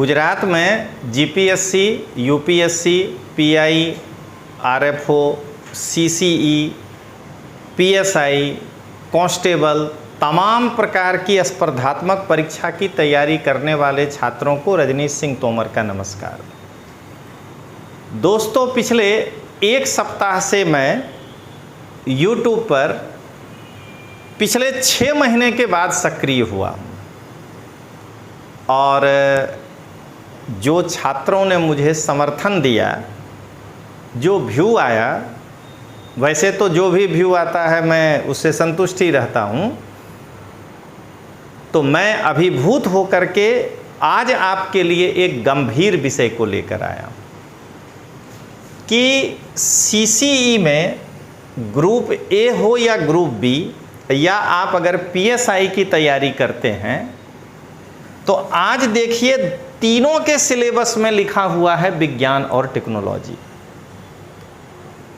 गुजरात में GPSC, UPSC, pi, RFO, CCE, PSI, constable तमाम प्रकार की स्पर्धात्मक परीक्षा की तैयारी करने वाले छात्रों को रजनीश सिंह तोमर का नमस्कार। दोस्तों, पिछले एक सप्ताह से मैं YouTube पर पिछले 6 महीने के बाद सक्रिय हुआ हूँ और जो छात्रों ने मुझे समर्थन दिया, जो व्यू आया, वैसे तो जो भी व्यू आता है मैं उससे संतुष्ट ही रहता हूँ, तो मैं अभिभूत होकर के आज आपके लिए एक गंभीर विषय को लेकर आया हूँ कि सीसीई में ग्रुप ए हो या ग्रुप बी, या आप अगर पीएसआई की तैयारी करते हैं तो आज देखिए तीनों के सिलेबस में लिखा हुआ है विज्ञान और टेक्नोलॉजी।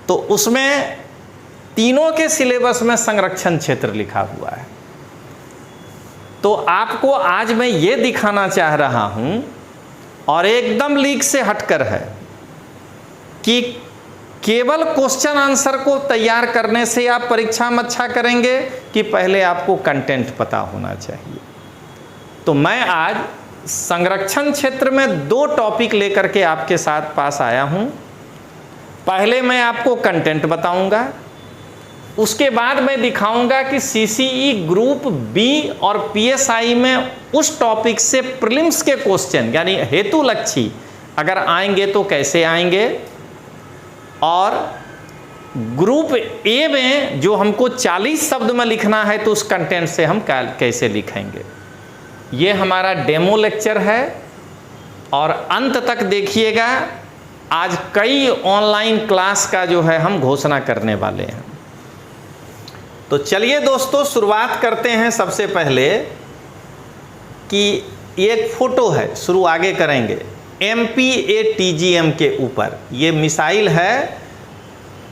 तो उसमें तीनों के सिलेबस में संरक्षण क्षेत्र लिखा हुआ है। तो आपको आज मैं ये दिखाना चाह रहा हूं, और एकदम लीक से हटकर है, कि केवल क्वेश्चन आंसर को तैयार करने से आप परीक्षा में अच्छा करेंगे कि पहले आपको कंटेंट पता होना चाहिए। तो मैं आज संरक्षण क्षेत्र में 2 टॉपिक लेकर के आपके साथ पास आया हूं। पहले मैं आपको कंटेंट बताऊंगा, उसके बाद मैं दिखाऊंगा कि सीसीई ग्रुप बी और पीएसआई में उस टॉपिक से प्रीलिम्स के क्वेश्चन यानी हेतुलक्षी अगर आएंगे तो कैसे आएंगे, और ग्रुप ए में जो हमको 40 शब्द में लिखना है तो उस कंटेंट से हम कैसे लिखेंगे। ये हमारा डेमो लेक्चर है और अंत तक देखिएगा। आज कई ऑनलाइन क्लास का जो है हम घोषणा करने वाले हैं। तो चलिए दोस्तों, शुरुआत करते हैं। सबसे पहले कि एक फोटो है, शुरू आगे करेंगे। MPATGM के ऊपर ये मिसाइल है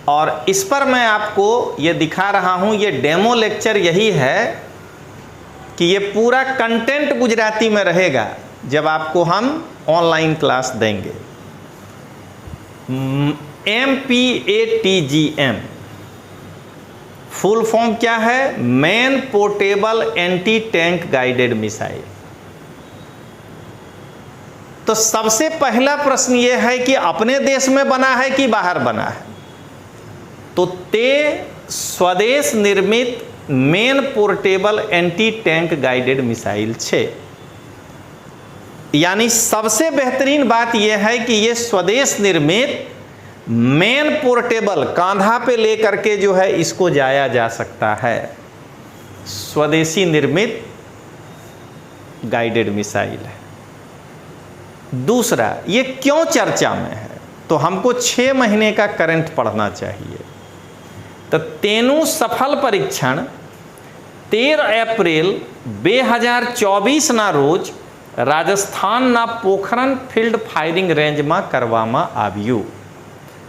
और इस पर मैं आपको ये दिखा रहा हूँ। ये डेमो लेक्चर यही है कि ये पूरा कंटेंट गुजराती में रहेगा जब आपको हम ऑनलाइन क्लास देंगे। MPATGM फुल फॉर्म क्या है? Man portable anti tank guided missile. तो सबसे पहला प्रश्न यह है कि अपने देश में बना है कि बाहर बना है? तो स्वदेश निर्मित main portable anti tank guided missile छे। यानी सबसे बेहतरीन बात यह है कि यह स्वदेश निर्मित मेन पोर्टेबल, कांधा पे लेकर के जो है इसको जाया जा सकता है। स्वदेशी निर्मित गाइडेड मिसाइल है। दूसरा, ये क्यों चर्चा में है? तो हमको 6 महीने का करंट पढ़ना चाहिए। तो तेनु सफल परीक्षण 13 अप्रैल 2024 ना रोज राजस्थान ना पोखरण फील्ड फायरिंग रेंज में करवामा आव्यू।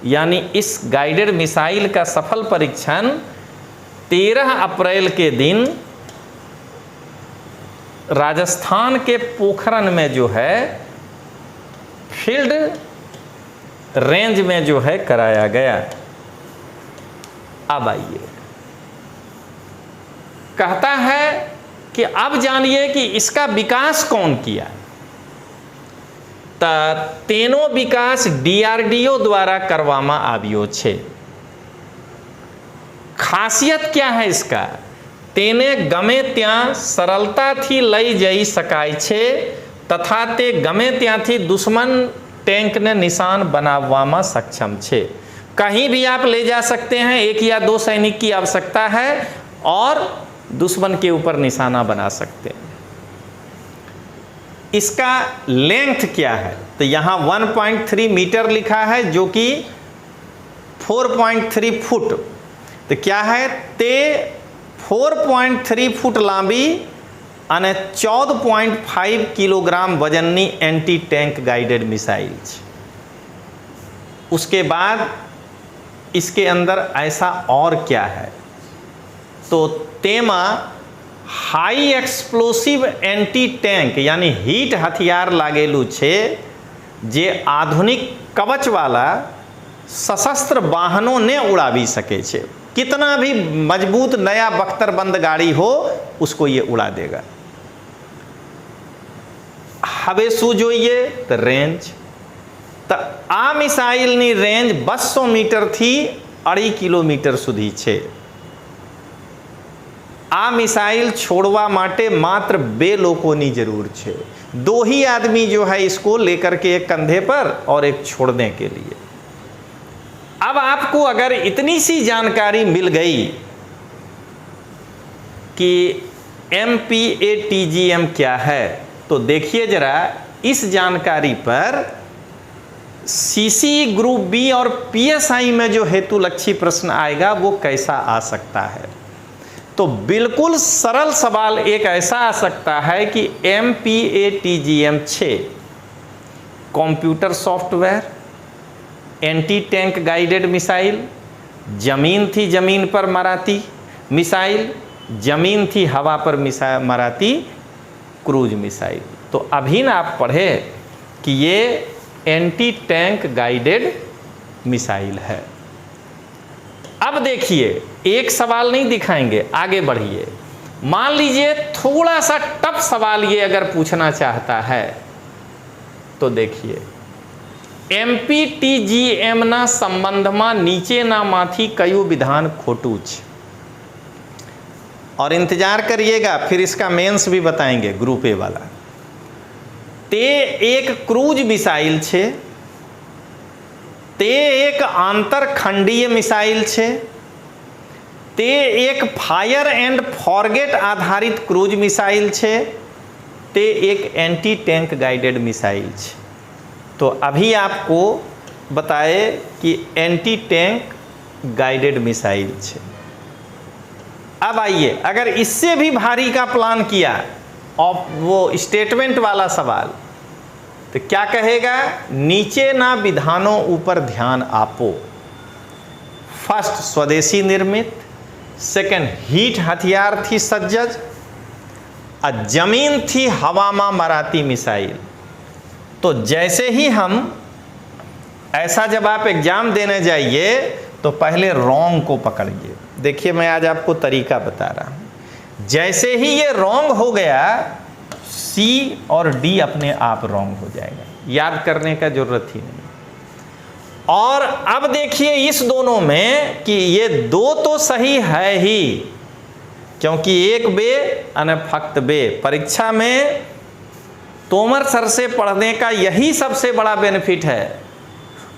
यानी इस गाइडेड मिसाइल का सफल परीक्षण 13 अप्रैल के दिन राजस्थान के पोखरण में जो है फील्ड रेंज में जो है कराया गया। अब आइए, कहता है कि अब जानिए कि इसका विकास कौन किया। तेनो विकास DRDO द्वारा करवामा आव्यो छे। खासियत क्या है इसका? तेने गमे त्या सरलता थी लई जई सकाय छे तथा ते गमे त्यांथी दुश्मन टैंक ने निशान बनाववामा सक्षम छे। कहीं भी आप ले जा सकते हैं, 1 या 2 सैनिक की आवश्यकता है और दुश्मन के ऊपर निशाना बना सकते हैं। इसका लेंथ क्या है? तो यहाँ 1.3 मीटर लिखा है, जो कि 4.3 फुट। तो क्या है? ते 4.3 फुट लांबी અને 14.5 किलोग्राम वजननी एंटी टैंक गाइडेड मिसाइल। उसके बाद इसके अंदर ऐसा और क्या है? तो तेमा हाई एक्सप्लोसिव एंटी टैंक यानी हीट हथियार लागेलू छे जे आधुनिक कवच वाला सशस्त्र वाहनों ने उड़ावी सके छे। कितना भी मजबूत नया बख्तरबंद गाड़ी हो उसको ये उड़ा देगा। हवे शू जोइए तो रेंज, तो आ मिसाइल नी रेंज 200 मीटर थी 2.5 કિલોમીટર સુધી છે। आ मिसाइल छोड़वा माटे मात्र 2 लोगों की जरूर है। 2 ही आदमी जो है इसको लेकर के, एक कंधे पर और एक छोड़ने के लिए। अब आपको अगर इतनी सी जानकारी मिल गई कि MPATGM क्या है, तो देखिए जरा इस जानकारी पर CC ग्रुप बी और PSI में जो हेतुलक्षी प्रश्न आएगा वो कैसा आ सकता है। तो बिल्कुल सरल सवाल एक ऐसा आ सकता है कि MPATGM 6 computer software, anti tank guided missile, जमीन थी जमीन पर मराती मिसाइल, जमीन थी हवा पर मराती क्रूज मिसाइल। तो अभी ना आप पढ़े कि ये एंटी टैंक गाइडेड मिसाइल है। अब देखिए एक सवाल नहीं दिखाएंगे, आगे बढ़िए। मान लीजिए थोड़ा सा टफ सवाल ये अगर पूछना चाहता है तो देखिए, MPTGM ना संबंध में नीचे ना माथी कयु विधान खोटू छ। और इंतजार करिएगा, फिर इसका मेंस भी बताएंगे ग्रुप ए वाला। ते एक क्रूज मिसाइल छे, ते एक आंतरखंडीय मिसाइल छे, ते एक फायर एंड फॉरगेट आधारित क्रूज मिसाइल छे, ते एक एंटी टैंक गाइडेड मिसाइल छे। तो अभी आपको बताए कि एंटी टैंक गाइडेड मिसाइल छे। अब आइए, अगर इससे भी भारी का प्लान किया और वो स्टेटमेंट वाला सवाल, तो क्या कहेगा? नीचे ना विधानों ऊपर ध्यान आपो। फर्स्ट स्वदेशी निर्मित, सेकंड हीट हथियार थी सज्जज, और जमीन थी हवा में मराती मिसाइल। तो जैसे ही हम ऐसा जब आप एग्जाम देने जाइए तो पहले रॉन्ग को पकड़िए। देखिए मैं आज आपको तरीका बता रहा हूं। जैसे ही ये रॉन्ग हो गया, C और D अपने आप रॉन्ग हो जाएगा, याद करने का जरूरत ही नहीं। और अब देखिए इस दोनों में कि ये 2 तो सही है ही, क्योंकि एक बे अने फक्त बे। परीक्षा में तोमर सर से पढ़ने का यही सबसे बड़ा बेनिफिट है।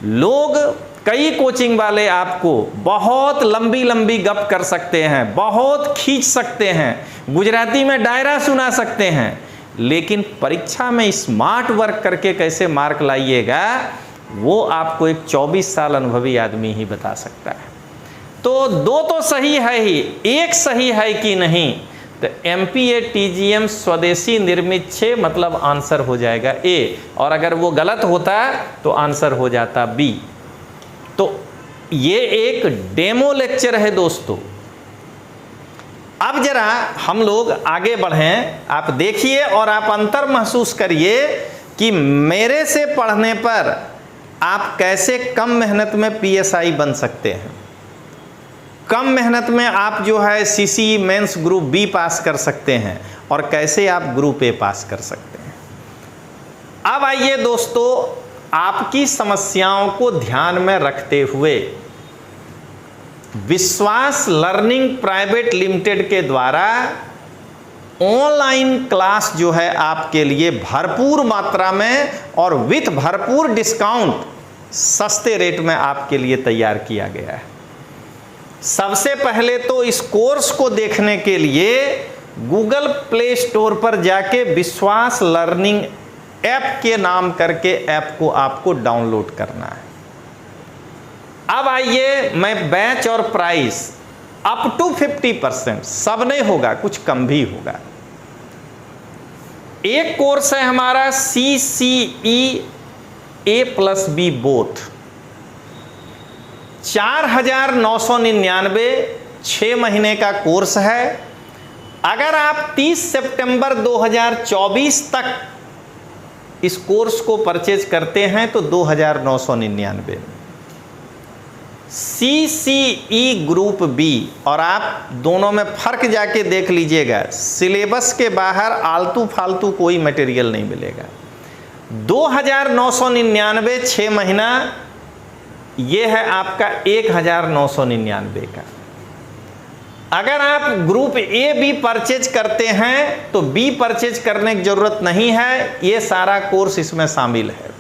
लोग कई कोचिंग वाले आपको बहुत लंबी लंबी गप कर सकते हैं, बहुत खींच सकते हैं, गुजराती में डायरा सुना सकते हैं, लेकिन परीक्षा में स्मार्ट वर्क करके कैसे मार्क लाइएगा वो आपको एक 24 साल अनुभवी आदमी ही बता सकता है। तो 2 तो सही है ही, एक सही है कि नहीं? तो MPATGM स्वदेशी निर्मित 6 मतलब आंसर हो जाएगा A, और अगर वो गलत होता तो आंसर हो जाता B। तो ये एक डेमो लेक्चर है दोस्तों। अब जरा हम लोग आगे बढ़ें, आप देखिए और आप अंतर महसूस करिए कि मेरे से पढ़ने पर आप कैसे कम मेहनत में PSI बन सकते हैं, कम मेहनत में आप जो है CC मेंस ग्रुप B पास कर सकते हैं, और कैसे आप ग्रुप A पास कर सकते हैं। अब आइए दोस्तों, आपकी समस्याओं को ध्यान में रखते हुए विश्वास लर्निंग प्राइवेट लिमिटेड के द्वारा ऑनलाइन क्लास जो है आपके लिए भरपूर मात्रा में और विथ भरपूर डिस्काउंट सस्ते रेट में आपके लिए तैयार किया गया है। सबसे पहले तो इस कोर्स को देखने के लिए गूगल प्ले स्टोर पर जाके विश्वास लर्निंग ऐप के नाम करके ऐप को आपको डाउनलोड करना है। अब आइए, मैं बैच और प्राइस अप टू 50%, सब नहीं होगा, कुछ कम भी होगा। एक कोर्स है हमारा CCE A+B बोथ, 4,999 6 महीने का कोर्स है। अगर आप 30 सितंबर 2024 तक इस कोर्स को परचेज करते हैं तो 2,999। CCE ग्रुप बी, और आप दोनों में फ़र्क जाके देख लीजिएगा, सिलेबस के बाहर आलतू फालतू कोई मटेरियल नहीं मिलेगा। 2,999 6 महीना, ये है आपका 1,999 का। अगर आप ग्रुप ए बी परचेज करते हैं तो बी परचेज करने की जरूरत नहीं है, ये सारा कोर्स इसमें शामिल है।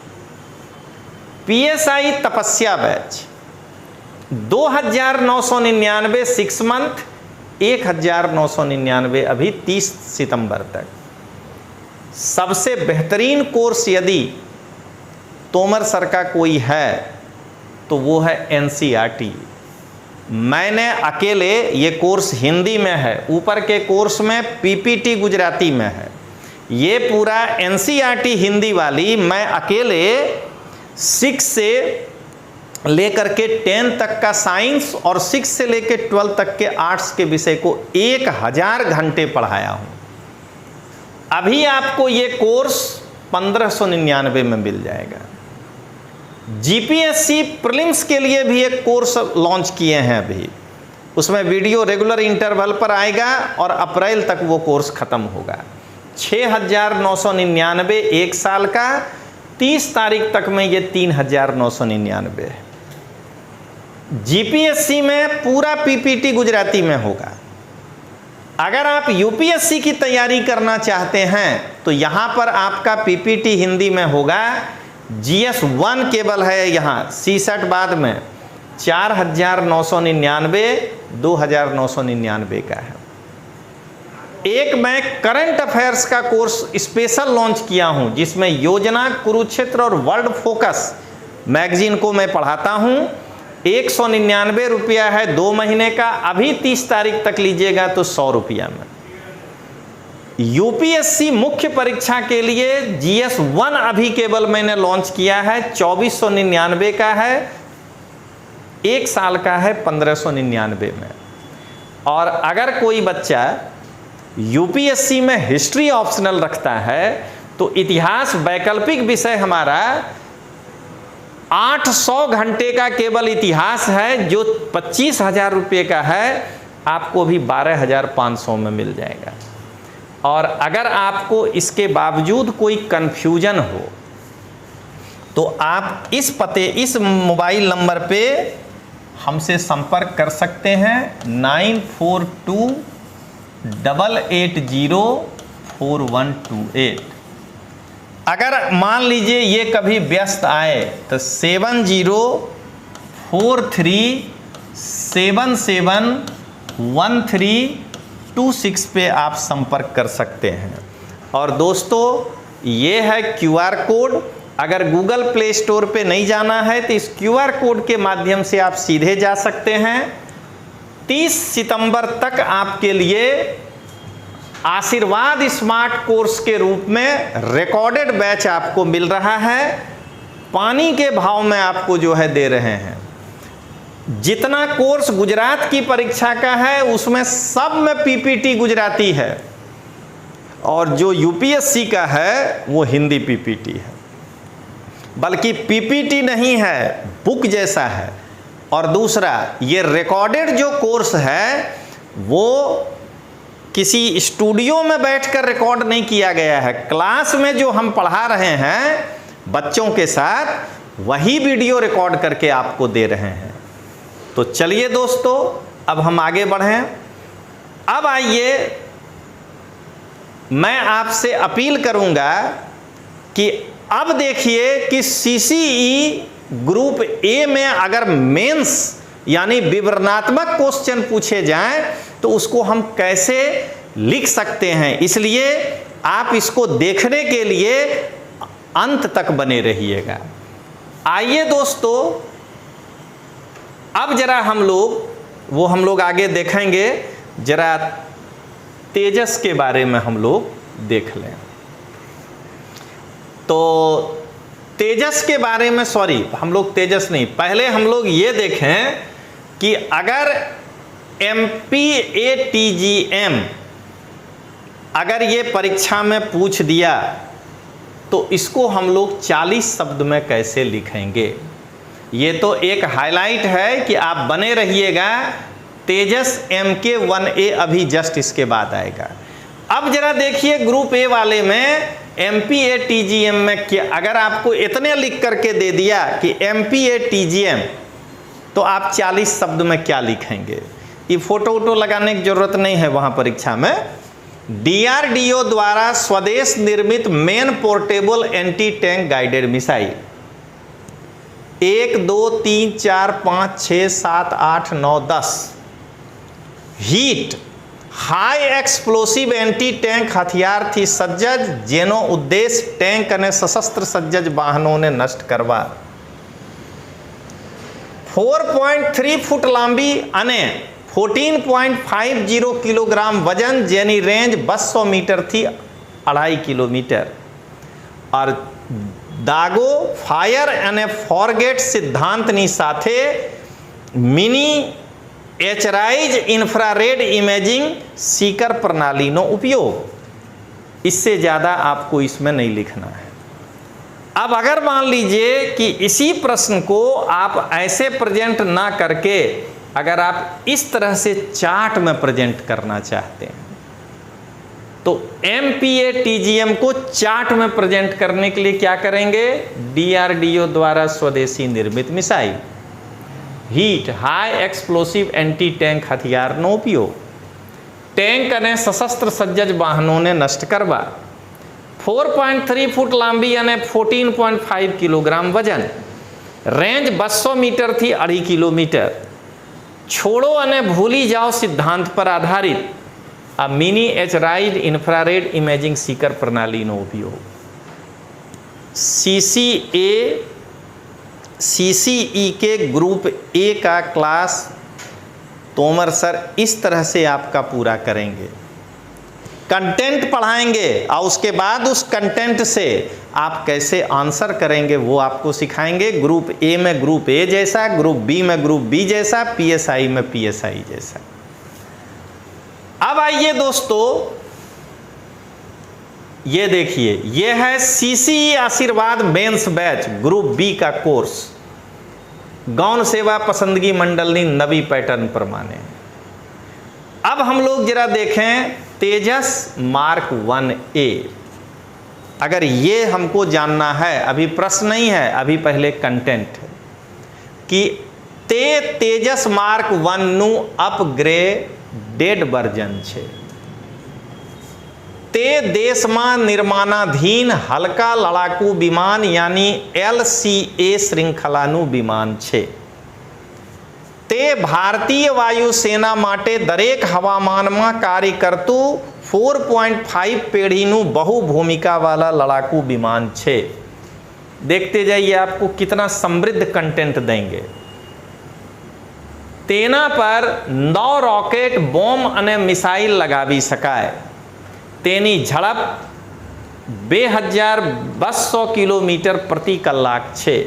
PSI तपस्या बैच 2,999 6 मंथ, 1,999 अभी 30 सितंबर तक। सबसे बेहतरीन कोर्स यदि तोमर सर का कोई है तो वो है NCERT। मैंने अकेले, ये कोर्स हिंदी में है, ऊपर के कोर्स में PPT गुजराती में है, ये पूरा NCERT हिंदी वाली मैं अकेले 6 से लेकर के 10 तक का साइंस और 6 से लेकर 12 तक के आर्ट्स के विषय को 1000 घंटे पढ़ाया हूँ। अभी आपको ये कोर्स 1599 में मिल जाएगा। GPSC प्रीलिम्स के लिए भी एक कोर्स लॉन्च किए हैं अभी, उसमें वीडियो रेगुलर इंटरवल पर आएगा और अप्रैल तक वो कोर्स ख़त्म होगा। 6,999 एक साल का, 30 तारीख तक में ये 3,999 है। GPSC में पूरा PPT गुजराती में होगा। अगर आप UPSC की तैयारी करना चाहते हैं तो यहाँ पर आपका PPT हिंदी में होगा। GS1 केवल है यहाँ, CSET बाद में 4,999 2,999 का है। एक मैं करंट अफेयर्स का कोर्स स्पेशल लॉन्च किया हूँ, जिसमें योजना, कुरुक्षेत्र और वर्ल्ड फोकस मैगजीन को मैं पढ़ाता हूँ। 199 रुपया है 2 महीने का, अभी 30 तारीख तक लीजिएगा तो 100 रुपया में। UPSC मुख्य परीक्षा के लिए GS1 अभी केवल मैंने लॉन्च किया है, 2499 का है, 1 साल का है 1599 में। और अगर कोई बच्चा UPSC में हिस्ट्री ऑप्शनल रखता है तो इतिहास वैकल्पिक विषय हमारा 800 घंटे का केवल इतिहास है, जो 25,000 रुपये का है, आपको भी 12,500 में मिल जाएगा। और अगर आपको इसके बावजूद कोई कन्फ्यूजन हो तो आप इस पते, इस मोबाइल नंबर पे हमसे संपर्क कर सकते हैं, 9428804128। अगर मान लीजिए ये कभी व्यस्त आए तो 7047713226 पे आप संपर्क कर सकते हैं। और दोस्तों, ये है QR कोड। अगर गूगल प्ले स्टोर पे नहीं जाना है तो इस QR कोड के माध्यम से आप सीधे जा सकते हैं। 30 सितंबर तक आपके लिए आशीर्वाद स्मार्ट कोर्स के रूप में रिकॉर्डेड बैच आपको मिल रहा है। पानी के भाव में आपको जो है दे रहे हैं। जितना कोर्स गुजरात की परीक्षा का है उसमें सब में PPT गुजराती है, और जो UPSC का है वो हिंदी PPT है, बल्कि PPT नहीं है, बुक जैसा है। और दूसरा, ये रिकॉर्डेड जो कोर्स है वो किसी स्टूडियो में बैठकर रिकॉर्ड नहीं किया गया है। क्लास में जो हम पढ़ा रहे हैं बच्चों के साथ, वही वीडियो रिकॉर्ड करके आपको दे रहे हैं। तो चलिए दोस्तों, अब हम आगे बढ़ें। अब आइए, मैं आपसे अपील करूंगा कि अब देखिए कि CCE ग्रुप ए में अगर मेंस यानी विवरणात्मक क्वेश्चन पूछे जाएं तो उसको हम कैसे लिख सकते हैं। इसलिए आप इसको देखने के लिए अंत तक बने रहिएगा। आइए दोस्तों, अब जरा हम लोग आगे देखेंगे। जरा तेजस के बारे में हम लोग देख लें। तो तेजस के बारे में, सॉरी, हम लोग तेजस नहीं, पहले हम लोग ये देखें कि अगर MPATGM अगर ये परीक्षा में पूछ दिया तो इसको हम लोग 40 शब्द में कैसे लिखेंगे। ये तो एक हाईलाइट है कि आप बने रहिएगा। तेजस MK1A अभी जस्ट इसके बाद आएगा। अब जरा देखिए ग्रुप ए वाले में MPA TGM में क्या, अगर आपको इतने लिख करके दे दिया कि MPA TGM, तो आप 40 शब्द में क्या लिखेंगे। ये फोटो वोटो लगाने की जरूरत नहीं है वहाँ परीक्षा में। DRDO द्वारा स्वदेश निर्मित main portable anti tank guided missile 1 2 3 4 5 6 7 8 9 10 heat high explosive anti tank हथियार थी सज्जज, जेनो उद्देश्य टैंक અને सशस्त्र सज्जज वाहनों ने नष्ट કરવા। 4.3 ફૂટ લાંબી અને 14.50 કિલોગ્રામ વજન, જેની રેન્જ 200 મીટરથી 2.5 કિલોમીટર। और દાગો ફાયર અને ફોરગેટ સિદ્ધાંતની સાથે મિની एचराइज इंफ्रारेड इमेजिंग सीकर प्रणाली नो उपयोग। इससे ज़्यादा आपको इसमें नहीं लिखना है। अब अगर मान लीजिए कि इसी प्रश्न को आप ऐसे प्रेजेंट ना करके अगर आप इस तरह से चार्ट में प्रेजेंट करना चाहते हैं तो MPA TGM को चार्ट में प्रेजेंट करने के लिए क्या करेंगे। DRDO द्वारा स्वदेशी निर्मित missile, heat high explosive anti tank हथियारનો ઉપયોગ, ટેન્ક અને સશસ્ત્ર સજ્જ વાહનોને નષ્ટ કરવા, 4.3 ફૂટ લાંબી અને 14.5 કિલોગ્રામ વજન, રેન્જ 200 મીટરથી 2.5 કિલોમીટર, છોડો અને ભૂલી જાઓ સિદ્ધાંત પર આધારિત આ મિની એચરાઇડ ઇન્ફ્રારેડ ઇમેજિંગ सीकर પ્રણાલીનો ઉપયોગ। CCE के ग्रुप ए का क्लास तोमर सर इस तरह से आपका पूरा करेंगे। कंटेंट पढ़ाएंगे और उसके बाद उस कंटेंट से आप कैसे आंसर करेंगे वो आपको सिखाएंगे। ग्रुप ए में ग्रुप ए जैसा, ग्रुप बी में ग्रुप बी जैसा, PSI में PSI जैसा। अब आइए दोस्तों, ये देखिए, ये है CCE आशीर्वाद मेंस बैच ग्रुप बी का कोर्स, गौण सेवा पसंदगी मंडलनी नवी पैटर्न प्रमाणे। अब हम लोग जरा देखें तेजस मार्क 1A। अगर ये हमको जानना है, अभी प्रश्न नहीं है, अभी पहले कंटेंट है कि तेजस मार्क 1 નું अपग्रेडेड वर्जन છે। તે દેશમાં નિર્માણાધીન હલકા લડાકુ વિમાન यानी LCA શ્રૃંખલાનું વિમાન છે। તે ભારતીય વાયુસેના માટે દરેક હવામાનમાં કાર્ય કરતું 4.5 પેઢીનું बहुभूमिकावाला लड़ाकू विमान છે। देखते जाइए आपको कितना समृद्ध कंटेंट देंगे। તેના પર 9 रॉकेट बॉम्ब અને મિસાઇલ લગાવી શકાય। તેની ઝડપ 2200 કિલોમીટર પ્રતિ કલાક છે।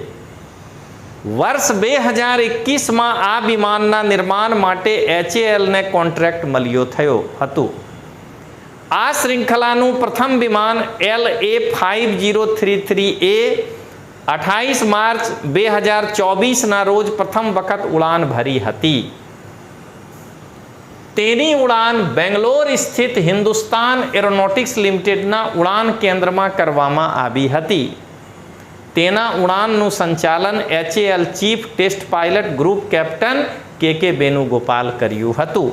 વર્ષ 2021 માં આ વિમાનના निर्माण માટે HAL ને કોન્ટ્રાક્ટ મળ્યો થયો હતું। આ શ્રૃંખલાનું પ્રથમ વિમાન LA5033A 28 માર્ચ 2024 ના રોજ પ્રથમ વખત ઉડાન ભરી હતી। તેની ઉડાન બેંગ્લોર સ્થિત હિન્દુસ્તાન એરોનોટિક્સ લિમિટેડના ઉડાન કેન્દ્રમાં કરવામાં આવી હતી। તેના ઉડાનનું સંચાલન HAL chief test pilot group captain KK Venugopal કર્યું હતું।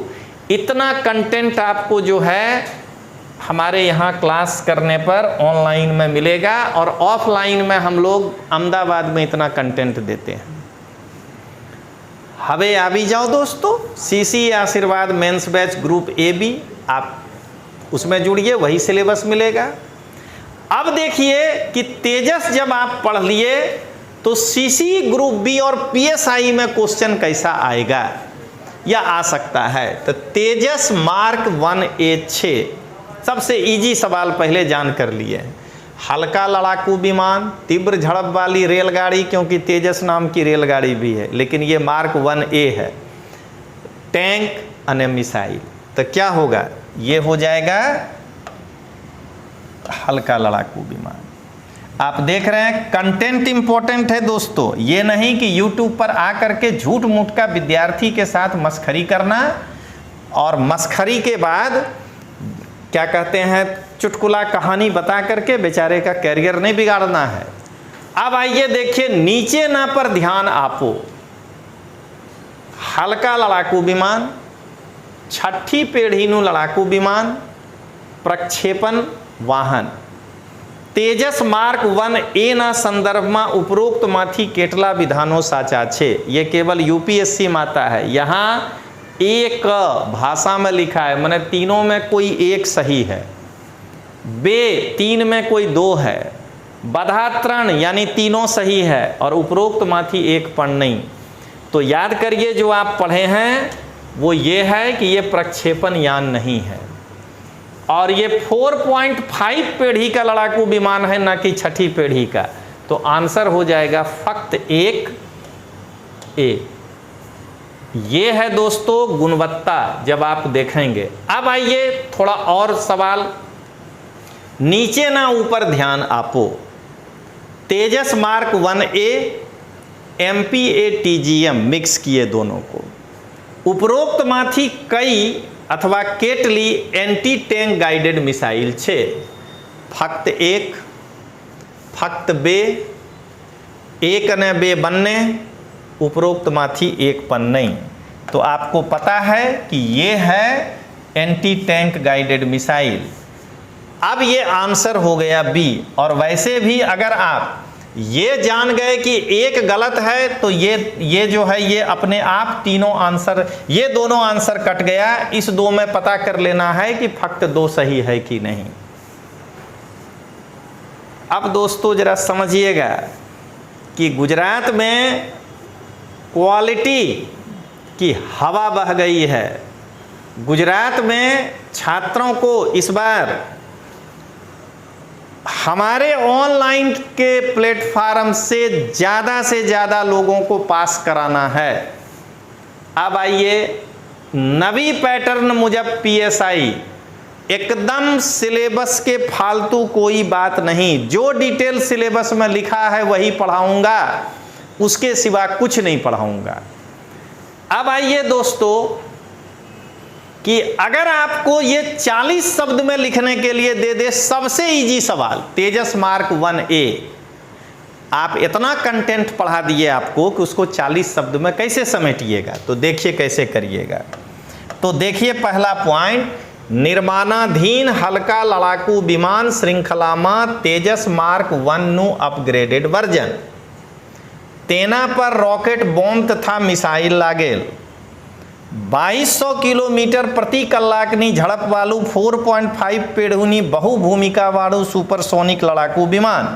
इतना कंटेंट आपको जो है हमारे यहाँ क्लास करने पर ऑनलाइन में मिलेगा और ऑफलाइन में हम लोग अहमदाबाद में इतना कंटेंट देते हैं। हवे आवी जाओ दोस्तों, CCE आशीर्वाद मेंस बैच ग्रुप AB, आप उसमें जुड़िए, वही सिलेबस मिलेगा। अब देखिए कि तेजस जब आप पढ़ लिए तो CCE ग्रुप B और PSI में क्वेश्चन कैसा आएगा या आ सकता है। तो तेजस मार्क 1A 6 सबसे इजी सवाल पहले जान कर लिए। हल्का लड़ाकू विमान, तीव्र झड़प वाली रेलगाड़ी, क्योंकि तेजस नाम की रेलगाड़ी भी है, लेकिन ये मार्क 1A है। टैंक और मिसाइल, तो क्या होगा, ये हो जाएगा हल्का लड़ाकू विमान। आप देख रहे हैं कंटेंट इंपॉर्टेंट है दोस्तों, ये नहीं कि यूट्यूब पर आकर के झूठ मूठ का विद्यार्थी के साथ मस्खरी करना और मस्खरी के बाद क्या कहते हैं चुटकुला कहानी बता करके बेचारे का कैरियर नहीं बिगाड़ना है। अब आइए देखिए नीचे ना पर ध्यान आपो, हल्का लड़ाकू विमान, छठी पेढ़ीनु लड़ाकू विमान, प्रक्षेपण वाहन तेजस मार्क 1A ना संदर्भ में उपरोक्त माथी केटला विधानों साचा छे। ये केवल यूपीएससी माता है, यहाँ एक भाषा में लिखा है, मैंने तीनों में कोई एक सही है, बे तीन में कोई दो है, बधात्रण यानी तीनों सही है और उपरोक्त माथी एक पण नहीं। तो याद करिए जो आप पढ़े हैं वो ये है कि ये प्रक्षेपण यान नहीं है और ये 4.5 पीढ़ी का लड़ाकू विमान है, ना कि छठी पीढ़ी का। तो आंसर हो जाएगा फक्त एक ए। ये है दोस्तों गुणवत्ता जब आप देखेंगे। अब आइए थोड़ा और सवाल, नीचे ना ऊपर ध्यान आपो, तेजस मार्क 1A MPATGM मिक्स किए दोनों को, उपरोक्त माथी कई अथवा केटली एंटी टैंक गाइडेड मिसाइल छे, फक्त एक, फक्त बे, एक ने बे बन्ने, उपरोक्त माथी एक पन नहीं। तो आपको पता है कि ये है एंटी टैंक गाइडेड मिसाइल। अब ये आंसर हो गया बी। और वैसे भी अगर आप ये जान गए कि एक गलत है तो ये जो है ये अपने आप तीनों आंसर, ये दोनों आंसर कट गया। इस दो में पता कर लेना है कि फक्त दो सही है कि नहीं। अब दोस्तों जरा समझिएगा कि गुजरात में क्वालिटी की हवा बह गई है। गुजरात में छात्रों को इस बार हमारे ऑनलाइन के प्लेटफार्म से ज़्यादा लोगों को पास कराना है। अब आइए नवी पैटर्न मुजब PSI, एकदम सिलेबस के फालतू कोई बात नहीं, जो डिटेल सिलेबस में लिखा है वही पढ़ाऊंगा, उसके सिवा कुछ नहीं पढ़ाऊंगा। अब आइए दोस्तों कि अगर आपको ये 40 शब्द में लिखने के लिए दे दे सबसे इजी सवाल, तेजस मार्क 1A, आप इतना कंटेंट पढ़ा दिए आपको कि उसको 40 शब्द में कैसे समेटिएगा। तो देखिए कैसे करिएगा। तो देखिए पहला पॉइंट, निर्माणाधीन हल्का लड़ाकू विमान श्रृंखला में तेजस मार्क 1 नु अपग्रेडेड वर्जन, तेना पर रॉकेट बॉम्ब तथा मिसाइल लागेल, 2200 किलोमीटर प्रति कलाकनी झड़प वालू 4.5 पेढ़ूनी बहुभूमिका वालू सुपरसोनिक लड़ाकू विमान,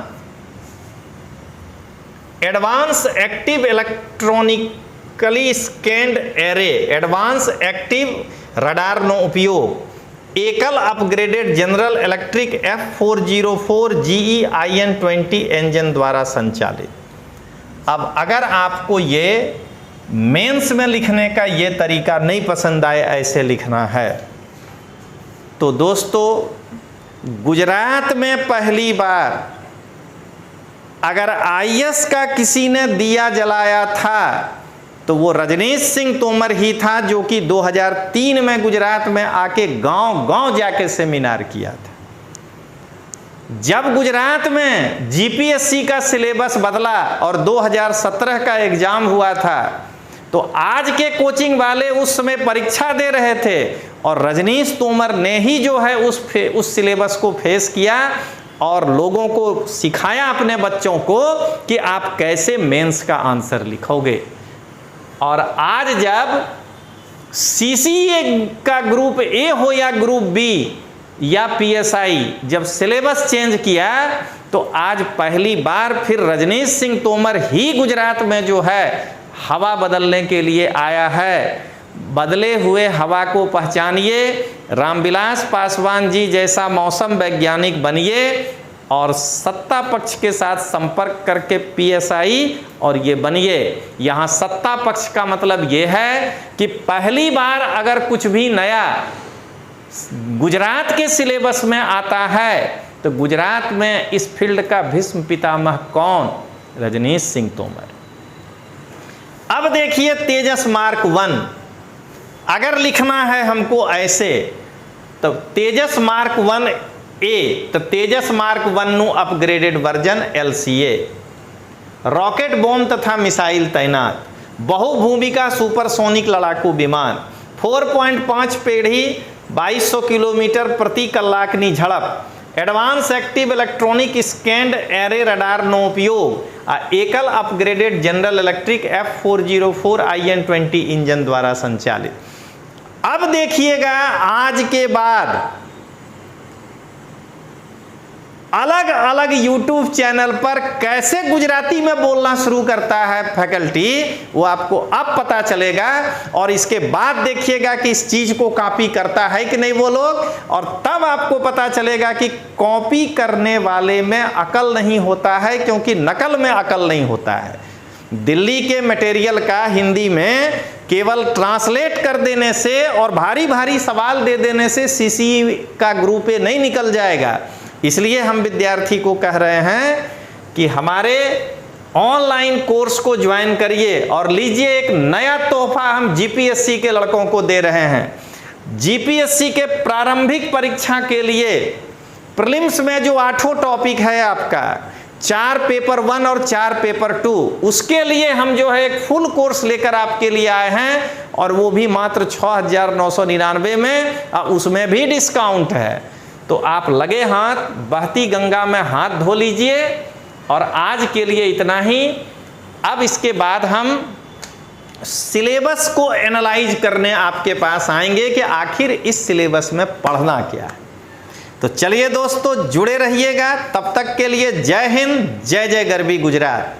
advance active electronically scanned array, advance active radar नो उपयोग, एकल upgraded General Electric F404 GE IN-20 engine द्वारा संचालित। अब अगर आपको ये मेंस में लिखने का ये तरीका नहीं पसंद आए, ऐसे लिखना है, तो दोस्तों गुजरात में पहली बार अगर IS का किसी ने दिया जलाया था तो वो रजनीश सिंह तोमर ही था, जो कि 2003 में गुजरात में आके गांव-गांव जाके सेमिनार किया था। जब गुजरात में GPSC का सिलेबस बदला और 2017 का एग्जाम हुआ था, तो आज के कोचिंग वाले उस समय परीक्षा दे रहे थे और रजनीश तोमर ने ही जो है उस सिलेबस को फेस किया और लोगों को सिखाया, अपने बच्चों को, कि आप कैसे मेंस का आंसर लिखोगे। और आज जब CCA का ग्रुप A हो या ग्रुप B या PSI, जब सिलेबस चेंज किया तो आज पहली बार फिर रजनीश सिंह तोमर ही गुजरात में जो है हवा बदलने के लिए आया है। बदले हुए हवा को पहचानिए, रामविलास पासवान जी जैसा मौसम वैज्ञानिक बनिए और सत्ता पक्ष के साथ संपर्क करके PSI और ये बनिए। यहाँ सत्ता पक्ष का मतलब ये है कि पहली बार अगर कुछ भी नया गुजरात के सिलेबस में आता है तो तो गुजरात में इस फील्ड का भीष्म पितामह कौन? रजनीश सिंह तोमर। अब देखिए तेजस मार्क 1, अगर लिखना है हमको ऐसे तो तेजस मार्क 1A, तो तेजस मार्क 1 નું upgraded version LCA, rocket bomb तथा मिसाइल तैनात, बहुभूमिका सुपरसोनिक लड़ाकू विमान, 4.5 पेढ़ी 2200 किलोमीटर प्रति कलाकनी झड़प, advance active electronic scanned array radar नो उपयोग, एकल upgraded General Electric F404 IN20 engine द्वारा संचालित। अब देखिएगा आज के बाद अलग अलग YouTube चैनल पर कैसे गुजराती में बोलना शुरू करता है फैकल्टी, वो आपको अब पता चलेगा। और इसके बाद देखिएगा कि इस चीज को कॉपी करता है कि नहीं वो लोग, और तब आपको पता चलेगा कि कॉपी करने वाले में अकल नहीं होता है, क्योंकि नकल में अकल नहीं होता है। दिल्ली के मटेरियल का हिंदी में केवल ट्रांसलेट कर देने से और भारी भारी सवाल दे देने से CCE का ग्रुप ए नहीं निकल जाएगा। इसलिए हम विद्यार्थी को कह रहे हैं कि हमारे ऑनलाइन कोर्स को ज्वाइन करिए और लीजिए एक नया तोहफा हम GPSC के लड़कों को दे रहे हैं। GPSC के प्रारंभिक परीक्षा के लिए प्रीलिम्स में जो 8 टॉपिक है आपका, 4 पेपर 1 और 4 पेपर 2, उसके लिए हम जो है एक फुल कोर्स लेकर आपके लिए आए हैं, और वो भी मात्र 6,999 में, उसमें भी डिस्काउंट है। तो आप लगे हाथ बहती गंगा में हाथ धो लीजिए। और आज के लिए इतना ही। अब इसके बाद हम सिलेबस को एनालाइज करने आपके पास आएंगे कि आखिर इस सिलेबस में पढ़ना क्या है। तो चलिए दोस्तों जुड़े रहिएगा। तब तक के लिए जय हिंद, जय जय गरवी गुजरात।